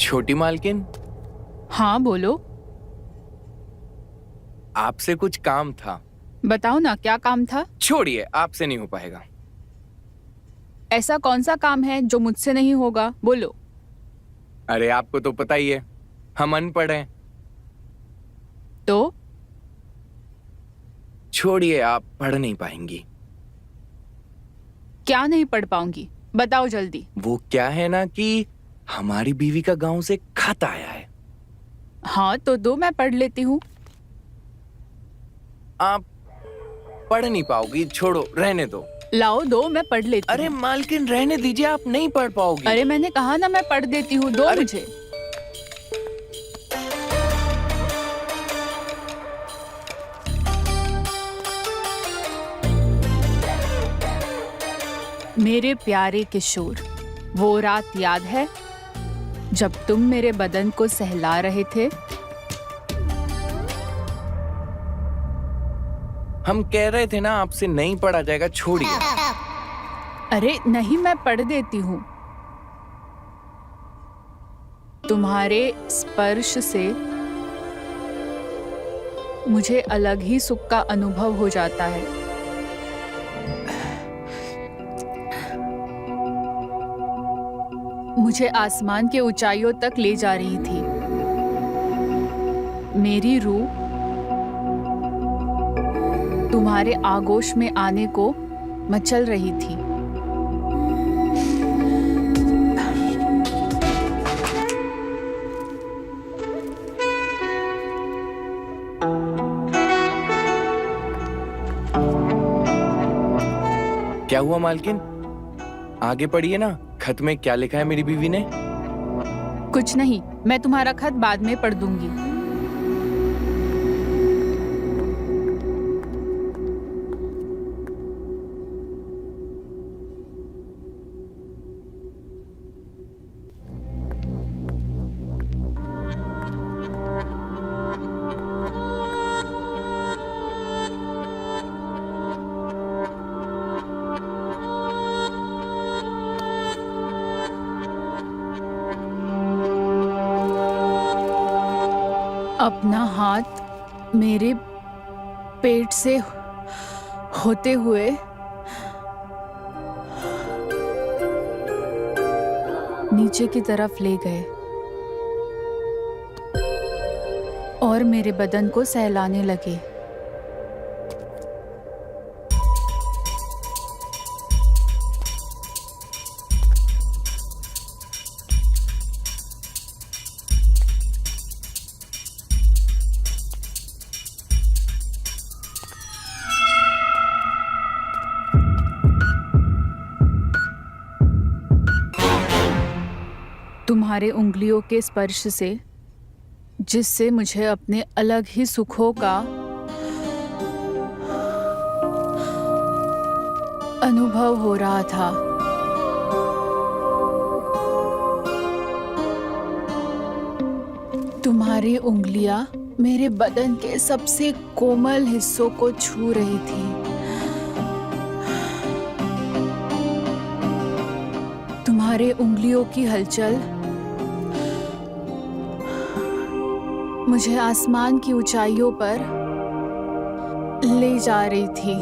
छोटी मालकिन, हाँ बोलो। आपसे कुछ काम था। बताओ ना, क्या काम था? छोड़िए, आपसे नहीं हो पाएगा। ऐसा कौन सा काम है जो मुझसे नहीं होगा? बोलो। अरे आपको तो पता ही है, हम अनपढ़ हैं। तो छोड़िए, आप पढ़ नहीं पाएंगी। क्या नहीं पढ़ पाऊंगी? बताओ जल्दी। वो क्या है ना कि हमारी बीवी का गांव से खत आया है। हाँ तो दो, मैं पढ़ लेती हूँ। आप पढ़ नहीं पाओगी, छोड़ो, रहने दो। लाओ दो, मैं पढ़ लेती अरे हूँ। मालकिन रहने दीजिए, आप नहीं पढ़ पाओगी। अरे मैंने कहा ना, मैं पढ़ देती हूँ, दो अरे मुझे। मेरे प्यारे किशोर, वो रात याद है जब तुम मेरे बदन को सहला रहे थे? हम कह रहे थे ना, आपसे नहीं पढ़ा जाएगा, छोड़िए। अरे नहीं, मैं पढ़ देती हूँ। तुम्हारे स्पर्श से मुझे अलग ही सुख का अनुभव हो जाता है। मुझे आसमान के ऊंचाइयों तक ले जा रही थी। मेरी रूह तुम्हारे आगोश में आने को मचल रही थी। क्या हुआ मालकिन? आगे पढ़िए ना, खत में क्या लिखा है मेरी बीवी ने? कुछ नहीं, मैं तुम्हारा खत बाद में पढ़ दूंगी। अपना हाथ मेरे पेट से होते हुए नीचे की तरफ ले गए और मेरे बदन को सहलाने लगे। तुम्हारे उंगलियों के स्पर्श से, जिससे मुझे अपने अलग ही सुखों का अनुभव हो रहा था। तुम्हारी उंगलियां मेरे बदन के सबसे कोमल हिस्सों को छू रही थी। तुम्हारे उंगलियों की हलचल मुझे आसमान की ऊंचाइयों पर ले जा रही थी।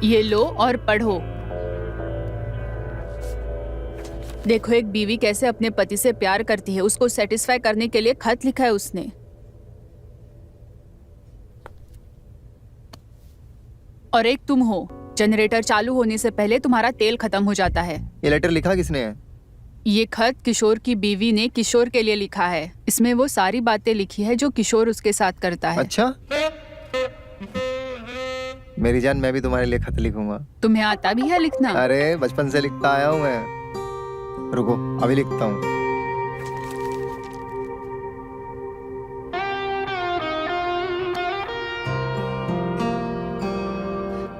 ये लो और पढ़ो। देखो, एक बीवी कैसे अपने पति से प्यार करती है, उसको सेटिस्फाई करने के लिए खत लिखा है उसने। और एक तुम हो, जनरेटर चालू होने से पहले तुम्हारा तेल खत्म हो जाता है। ये लेटर लिखा किसने है? ये खत किशोर की बीवी ने किशोर के लिए लिखा है। इसमें वो सारी बातें लिखी है जो किशोर उसके साथ करता है। अच्छा, मेरी जान, मैं भी तुम्हारे लिए खत लिखूंगा। तुम्हें आता भी है लिखना? अरे बचपन से लिखता आया हूँ मैं। रुको, अभी लिखता हूँ।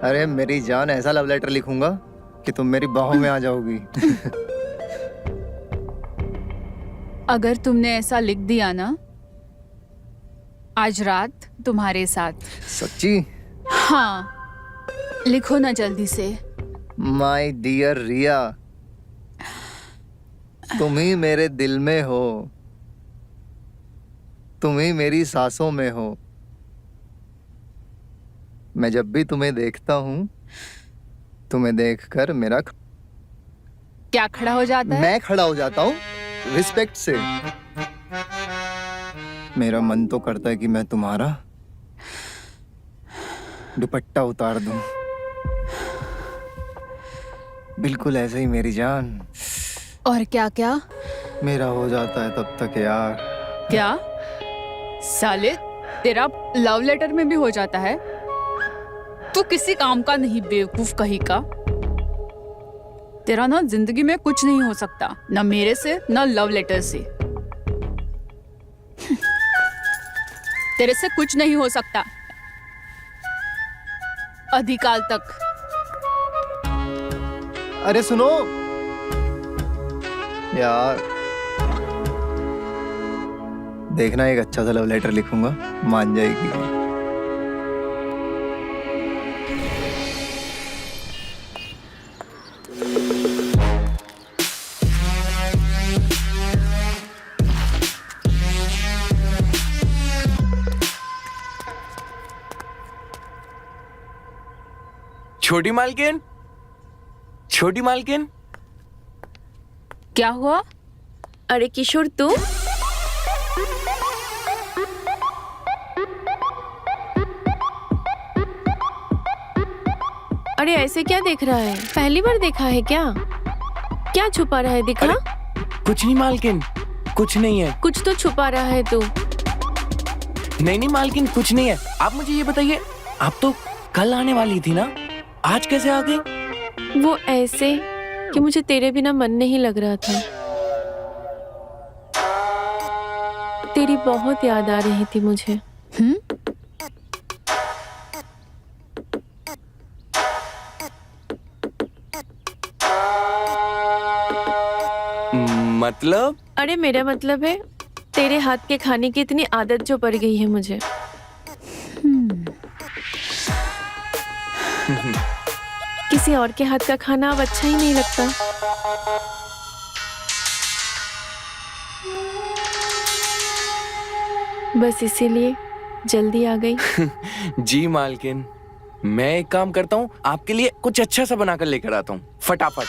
अरे मेरी जान, ऐसा लव लेटर लिखूंगा कि तुम मेरी बाहों में आ जाओगी। अगर तुमने ऐसा लिख दिया ना, आज रात तुम्हारे साथ। सच्ची? हाँ, लिखो ना जल्दी से। माय डियर रिया, तुम ही मेरे दिल में हो, तुम ही मेरी सांसों में हो। मैं जब भी तुम्हें देखता हूँ, तुम्हें देखकर मेरा क्या खड़ा हो जाता है? मैं खड़ा हो जाता हूँ रिस्पेक्ट से। मेरा मन तो करता है कि मैं तुम्हारा दुपट्टा उतार दूं। बिल्कुल ऐसे ही मेरी जान। और क्या क्या? मेरा हो जाता है तब तक यार। क्या साले, तेरा लव लेटर में भी हो जाता है? तू किसी काम का नहीं, बेवकूफ कहीं का। तेरा ना जिंदगी में कुछ नहीं हो सकता, ना मेरे से ना लव लेटर से। तेरे से कुछ नहीं हो सकता अधिकाल तक। अरे सुनो यार, देखना एक अच्छा सा लव लेटर लिखूंगा, मान जाएगी। छोटी मालकिन, छोटी मालकिन। क्या हुआ? अरे किशोर, तू? अरे ऐसे क्या देख रहा है? पहली बार देखा है क्या? क्या छुपा रहा है, दिखा। कुछ नहीं मालकिन, कुछ नहीं है। कुछ तो छुपा रहा है तू। नहीं नहीं मालकिन, कुछ नहीं है। आप मुझे ये बताइए, आप तो कल आने वाली थी ना, आज कैसे आ गई? वो ऐसे कि मुझे तेरे बिना मन नहीं लग रहा था। तेरी बहुत याद आ रही थी मुझे। मतलब? अरे मेरा मतलब है, तेरे हाथ के खाने की इतनी आदत जो पड़ गई है मुझे। किसी और के हाथ का खाना अब अच्छा ही नहीं लगता। बस इसीलिए जल्दी आ गई। जी मालकिन, मैं एक काम करता हूँ, आपके लिए कुछ अच्छा सा बनाकर लेकर आता हूँ, फटाफट।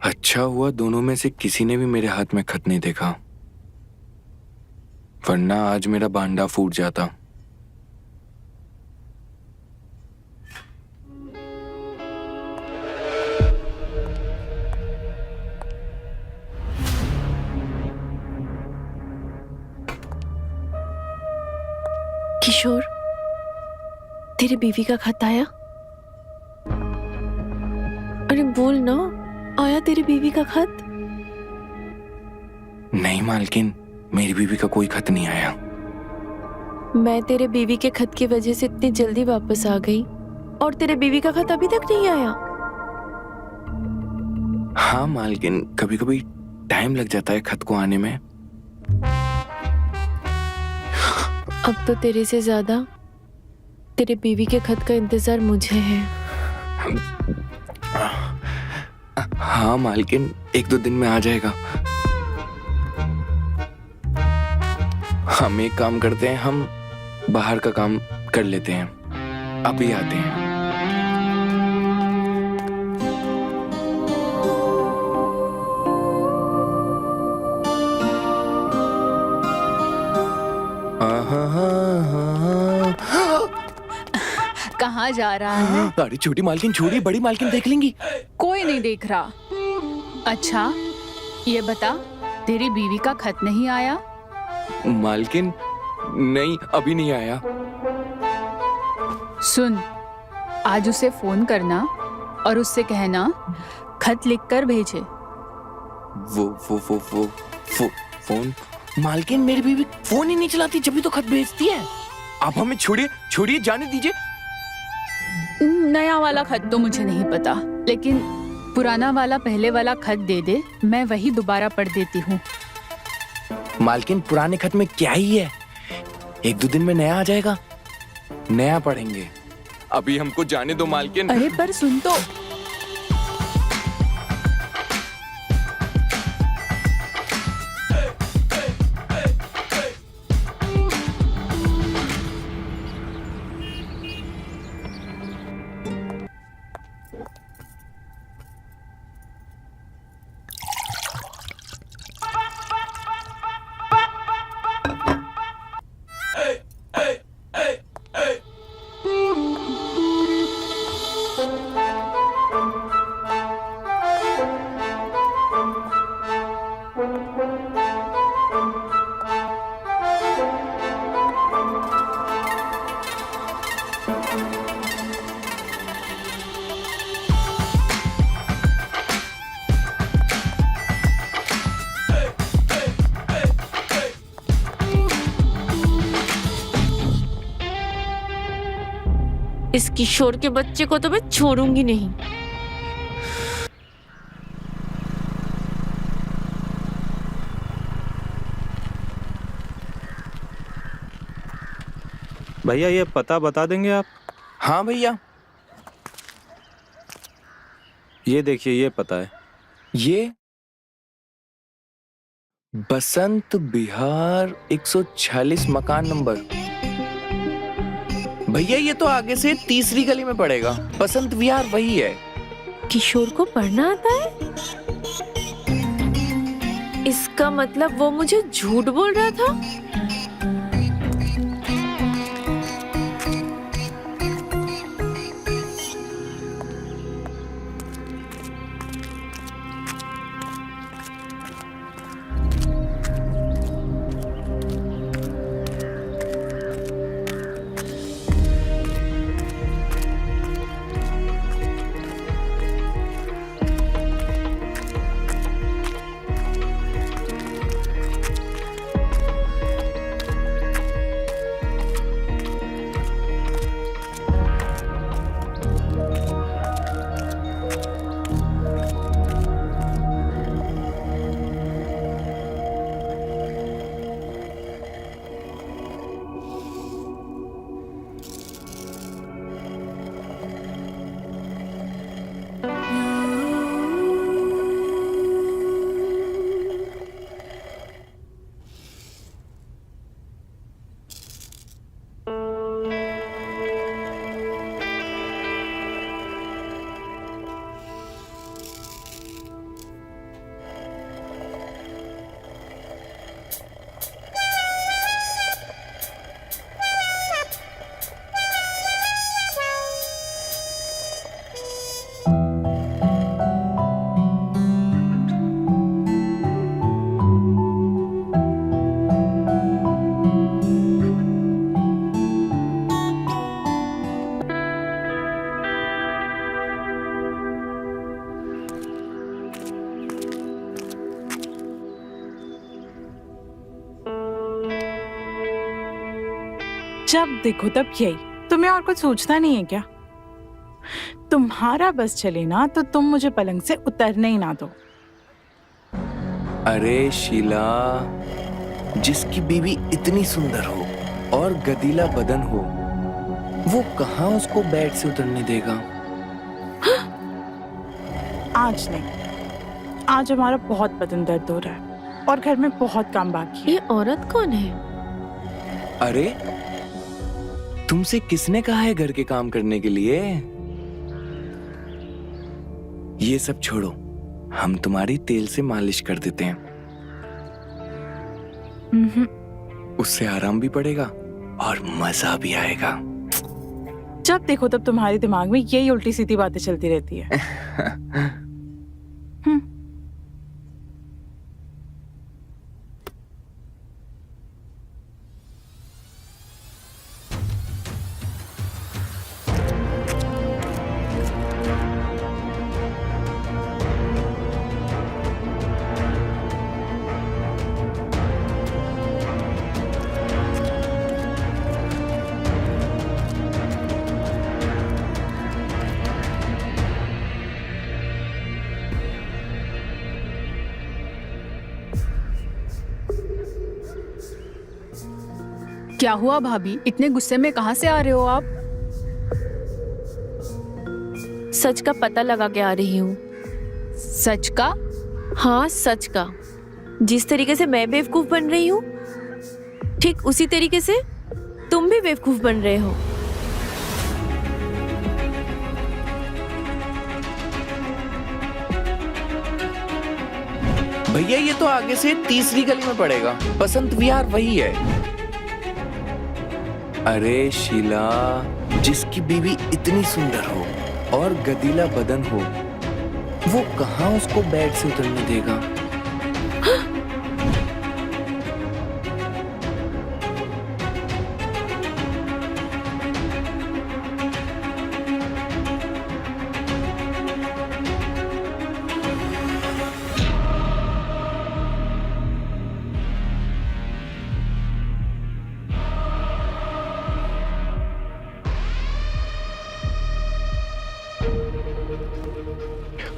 अच्छा हुआ दोनों में से किसी ने भी मेरे हाथ में खत नहीं देखा, वरना आज मेरा भांडा फूट जाता। किशोर, तेरी बीवी का खत आया? अरे बोल ना, आया तेरी बीवी का खत? नहीं मालकिन, मेरी बीवी का कोई खत नहीं आया। मैं तेरे बीवी के खत की वजह से इतनी जल्दी वापस आ गई और तेरे बीवी का खत अभी तक नहीं आया। हाँ मालकिन, कभी कभी टाइम लग जाता है खत को आने में। अब तो तेरे से ज्यादा तेरे बीवी के खत का इंतजार मुझे है। हाँ मालकिन, एक दो दिन में आ जाएगा। हम एक काम करते हैं, हम बाहर का काम कर लेते हैं, अभी आते हैं। कहाँ जा रहा है? अरे छोटी मालकिन छोड़ी, बड़ी मालकिन देख लेंगी। कोई नहीं देख रहा। अच्छा ये बता, तेरी बीवी का खत नहीं आया? मालकिन नहीं, अभी नहीं आया। सुन, आज उसे फोन करना और उससे कहना खत लिखकर भेजे। वो फोन। मालकिन मेरी बीवी फोन ही नहीं चलाती, जब भी तो खत भेजती है। आप हमें छोड़िए छोड़िए, जाने दीजिए। नया वाला खत तो मुझे नहीं पता, लेकिन पुराना वाला पहले वाला खत दे दे, मैं वही दोबारा पढ़ देती हूँ। मालकिन पुराने खत में क्या ही है, 1-2 दिन में नया आ जाएगा, नया पढ़ेंगे। अभी हमको जाने दो मालकिन। अरे पर सुन तो। इस किशोर के बच्चे को तो मैं छोड़ूंगी नहीं। भैया ये पता बता देंगे आप? हाँ भैया, ये देखिए, ये पता है। ये बसंत विहार 146 मकान नंबर। भैया ये तो आगे से तीसरी गली में पड़ेगा, बसंत विहार वही है। किशोर को पढ़ना आता है? इसका मतलब वो मुझे झूठ बोल रहा था। जब देखो तब यही, तुम्हें और कुछ सोचना नहीं है क्या? तुम्हारा बस चले ना तो तुम मुझे पलंग से उतरने ही ना दो। अरे शीला, जिसकी बीवी इतनी सुंदर हो और गदीला बदन हो, वो कहाँ उसको बेड से उतरने देगा? आज नहीं, आज हमारा बहुत बदन दर्द हो रहा है और घर में बहुत काम बाकी है। ये औरत कौन है? अरे तुमसे किसने कहा है घर के काम करने के लिए? ये सब छोड़ो, हम तुम्हारी तेल से मालिश कर देते हैं, उससे आराम भी पड़ेगा और मजा भी आएगा। जब देखो तब तुम्हारे दिमाग में यही उल्टी सीधी बातें चलती रहती है। क्या हुआ भाभी, इतने गुस्से में कहाँ से आ रहे हो आप? सच का पता लगा के आ रही हूँ। सच का? हाँ, सच का। जिस तरीके से मैं बेवकूफ बन रही हूँ, ठीक उसी तरीके से तुम भी बेवकूफ बन रहे हो। भैया ये तो आगे से तीसरी गली में पड़ेगा, बसंत विहार वही है। अरे शीला, जिसकी बीवी इतनी सुंदर हो और गदीला बदन हो, वो कहाँ उसको बेड से उतरने देगा?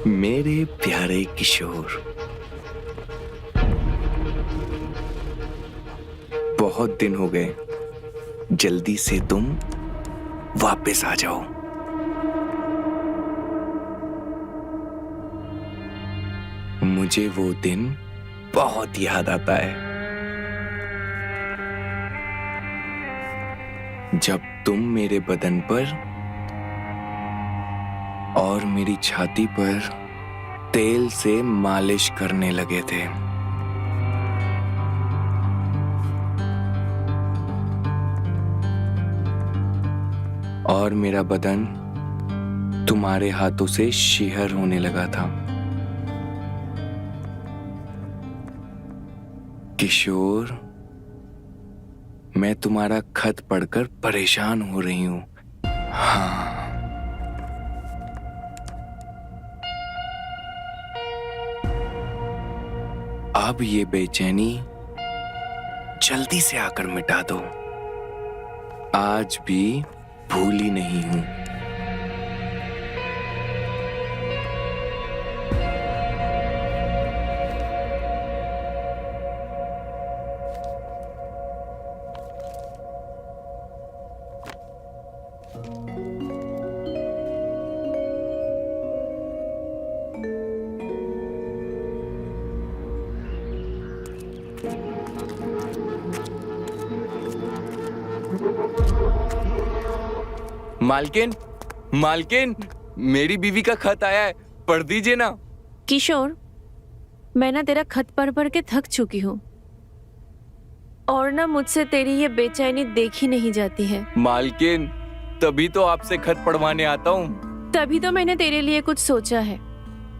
मेरे प्यारे किशोर, बहुत दिन हो गए, जल्दी से तुम वापस आ जाओ। मुझे वो दिन बहुत याद आता है जब तुम मेरे बदन पर और मेरी छाती पर तेल से मालिश करने लगे थे। और मेरा बदन तुम्हारे हाथों से शीहर होने लगा था। किशोर, मैं तुम्हारा खत पढ़कर परेशान हो रही हूं। हाँ, अब ये बेचैनी जल्दी से आकर मिटा दो। आज भी भूली नहीं हूं। मालकिन, मालकिन, मेरी बीवी का खत आया है, पढ़ दीजिए ना। किशोर, मैं ना तेरा खत पढ़ पढ़ के थक चुकी हूँ और ना मुझसे तेरी ये बेचैनी देखी नहीं जाती है। मालकिन, तभी तो आपसे खत पढ़वाने आता हूँ। तभी तो मैंने तेरे लिए कुछ सोचा है,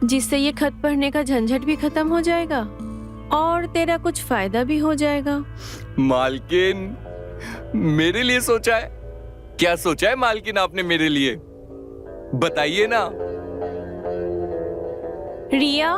जिससे ये खत पढ़ने का झंझट भी खत्म हो जाएगा और तेरा कुछ फायदा भी हो जाएगा। मालकिन, मेरे लिए सोचा है? क्या सोचा है मालकिन आपने मेरे लिए? बताइए ना। रिया,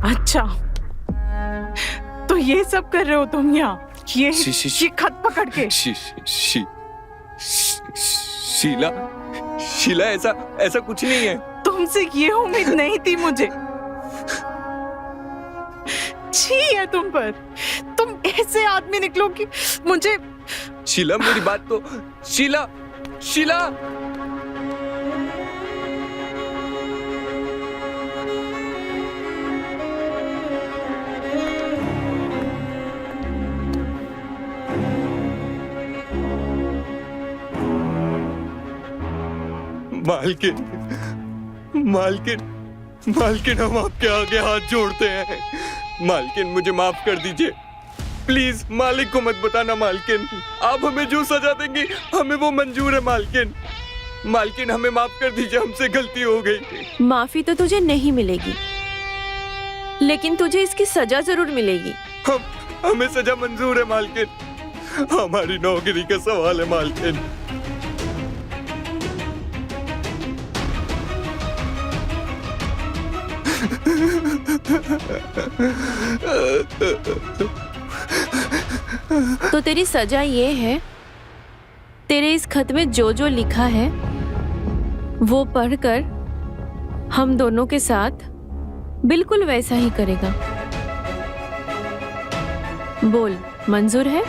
अच्छा, तो ये सब कर रहे हो तुम यहाँ? ये खत पकड़ के? शीला, ऐसा कुछ नहीं है। तुमसे ये उम्मीद नहीं थी मुझे। छी है तुम पर। तुम ऐसे आदमी निकलो कि मुझे। शीला, मेरी बात तो। शीला, शीला। मालकिन, मालकिन हम आपके आगे हाथ जोड़ते हैं। मालकिन मुझे माफ कर दीजिए, प्लीज मालिक को मत बताना मालकिन। आप हमें जो सजा देंगी हमें वो मंजूर है मालकिन। मालकिन हमें माफ कर दीजिए, हमसे गलती हो गई। माफी तो तुझे नहीं मिलेगी, लेकिन तुझे इसकी सजा जरूर मिलेगी। हमें सजा मंजूर है मालकिन, हमारी नौकरी का सवाल है मालकिन। तो तेरी सजा ये है, तेरे इस खत में जो जो लिखा है वो पढ़कर हम दोनों के साथ बिल्कुल वैसा ही करेगा। बोल, मंजूर है?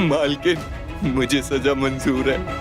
मालकिन मुझे सजा मंजूर है।